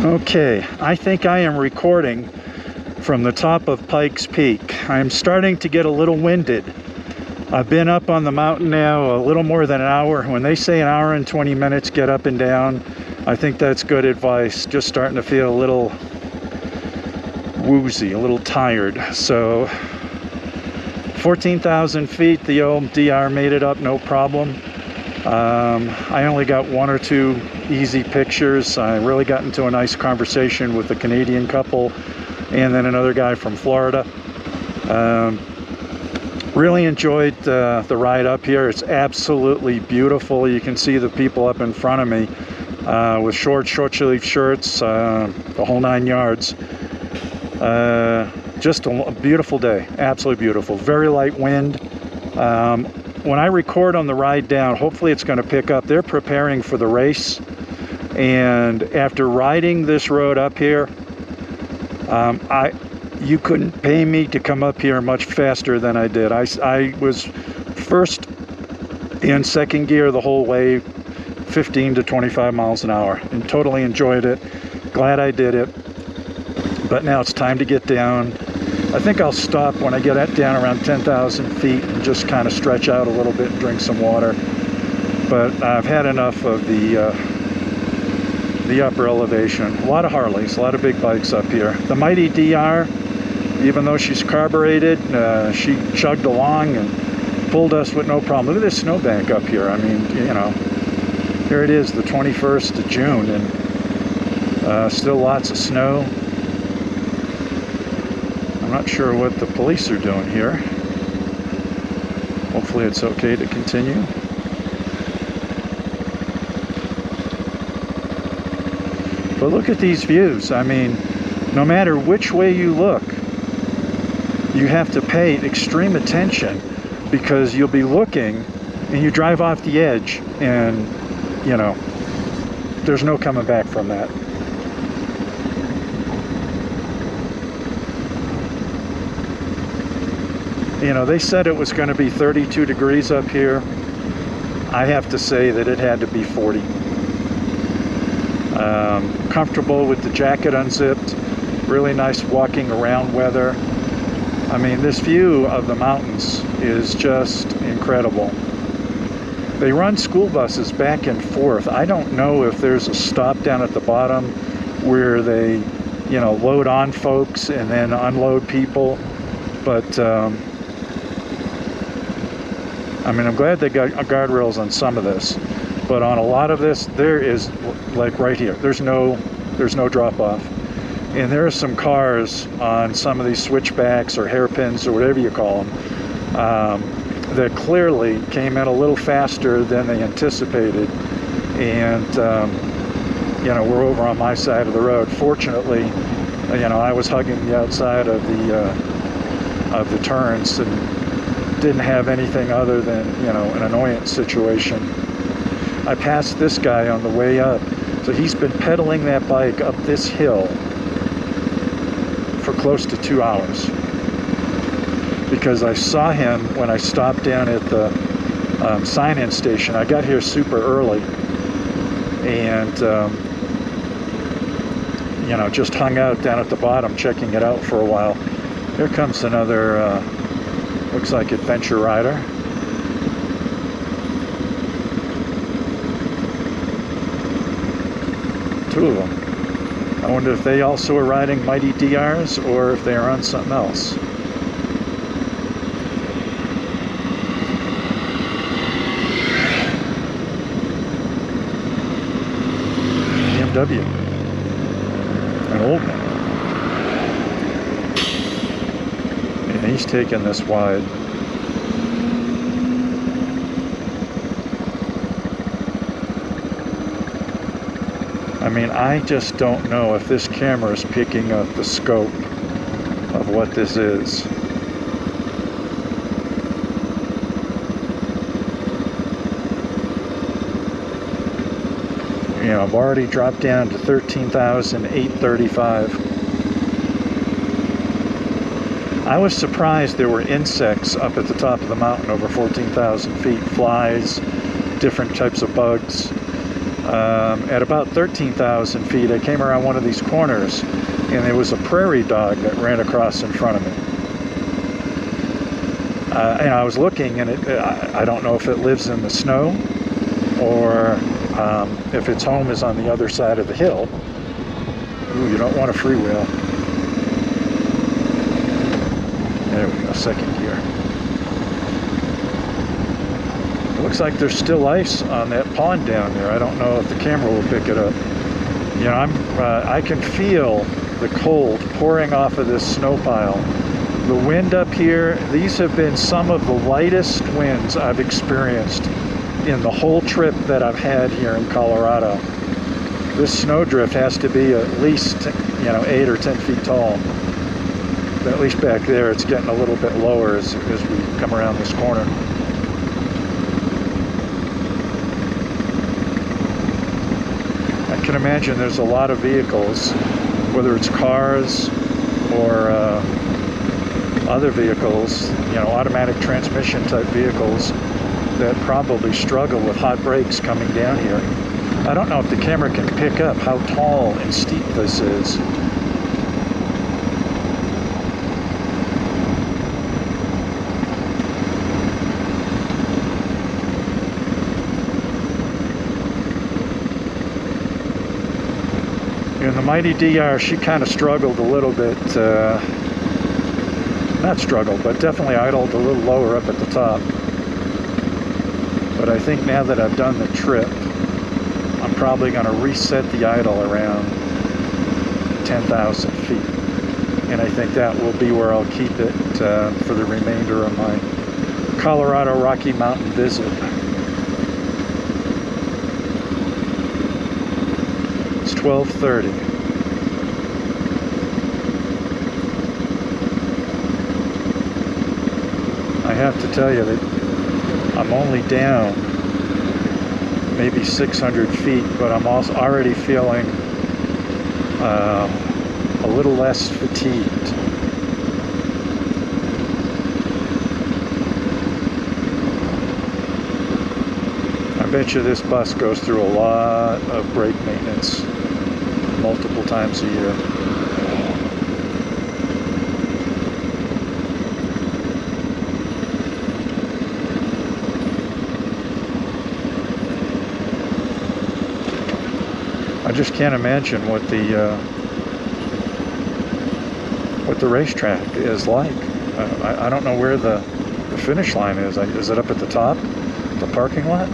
Okay, I think I am recording from the top of Pike's Peak. I'm starting to get a little winded. I've been up on the mountain now a little more than an hour. When they say an hour and 20 minutes get up and down, I think that's good advice. Just starting to feel a little woozy, a little tired. So 14,000 feet, the old DR made it up, no problem. I only got one or two easy pictures. I really got into a nice conversation with a Canadian couple and then another guy from Florida. Really enjoyed the ride up here. It's absolutely beautiful. You can see the people up in front of me with short sleeve shirts, the whole 9 yards. Just a beautiful day, absolutely beautiful. Very light wind. When I record on the ride down, hopefully it's going to pick up. They're preparing for the race, and after riding this road up here, you couldn't pay me to come up here much faster than I did. I was first in second gear the whole way, 15 to 25 miles an hour, and totally enjoyed it. Glad I did it. But now it's time to get down. I think I'll stop when I get down around 10,000 feet and just kind of stretch out a little bit and drink some water. But I've had enough of the upper elevation. A lot of Harleys, a lot of big bikes up here. The mighty DR, even though she's carbureted, she chugged along and pulled us with no problem. Look at this snowbank up here. I mean, you know, here it is, the 21st of June, and still lots of snow. I'm not sure what the police are doing here. Hopefully it's okay to continue. But look at these views. I mean, no matter which way you look, you have to pay extreme attention, because you'll be looking and you drive off the edge and, you know, there's no coming back from that. You know, they said it was going to be 32 degrees up here. I have to say that it had to be 40. Comfortable with the jacket unzipped. Really nice walking around weather. I mean, this view of the mountains is just incredible. They run school buses back and forth. I don't know if there's a stop down at the bottom where they, you know, load on folks and then unload people. But I mean, I'm glad they got guardrails on some of this, but on a lot of this, there is, like right here, there's no drop off. And there are some cars on some of these switchbacks or hairpins or whatever you call them, that clearly came in a little faster than they anticipated. And, you know, we're over on my side of the road. Fortunately, you know, I was hugging the outside of the turns and didn't have anything other than, you know, an annoyance situation. I passed this guy on the way up. So he's been pedaling that bike up this hill for close to 2 hours. Because I saw him when I stopped down at the sign-in station. I got here super early and, you know, just hung out down at the bottom checking it out for a while. Here comes another looks like adventure rider. Two of them. I wonder if they also are riding mighty DRs or if they are on something else. BMW. An old one. He's taking this wide. I mean, I just don't know if this camera is picking up the scope of what this is. You know, I've already dropped down to 13,835. I was surprised there were insects up at the top of the mountain over 14,000 feet. Flies, different types of bugs. At about 13,000 feet, I came around one of these corners, and there was a prairie dog that ran across in front of me. And I was looking, and I don't know if it lives in the snow or if its home is on the other side of the hill. Ooh, you don't want to freewheel. There we go, second gear. It looks like there's still ice on that pond down there. I don't know if the camera will pick it up. You know, I can feel the cold pouring off of this snow pile. The wind up here, these have been some of the lightest winds I've experienced in the whole trip that I've had here in Colorado. This snowdrift has to be at least, 8 or 10 feet tall. At least back there, it's getting a little bit lower as we come around this corner. I can imagine there's a lot of vehicles, whether it's cars or other vehicles, automatic transmission type vehicles that probably struggle with hot brakes coming down here. I don't know if the camera can pick up how tall and steep this is. And the Mighty DR, she kind of struggled a little bit, not struggled, but definitely idled a little lower up at the top. But I think now that I've done the trip, I'm probably going to reset the idle around 10,000 feet. And I think that will be where I'll keep it for the remainder of my Colorado Rocky Mountain visit. It's 12:30. I have to tell you that I'm only down maybe 600 feet, but I'm also already feeling a little less fatigued. I bet you this bus goes through a lot of brake maintenance multiple times a year. I just can't imagine what the racetrack is like. I don't know where the finish line is. Is it up at the top, the parking lot?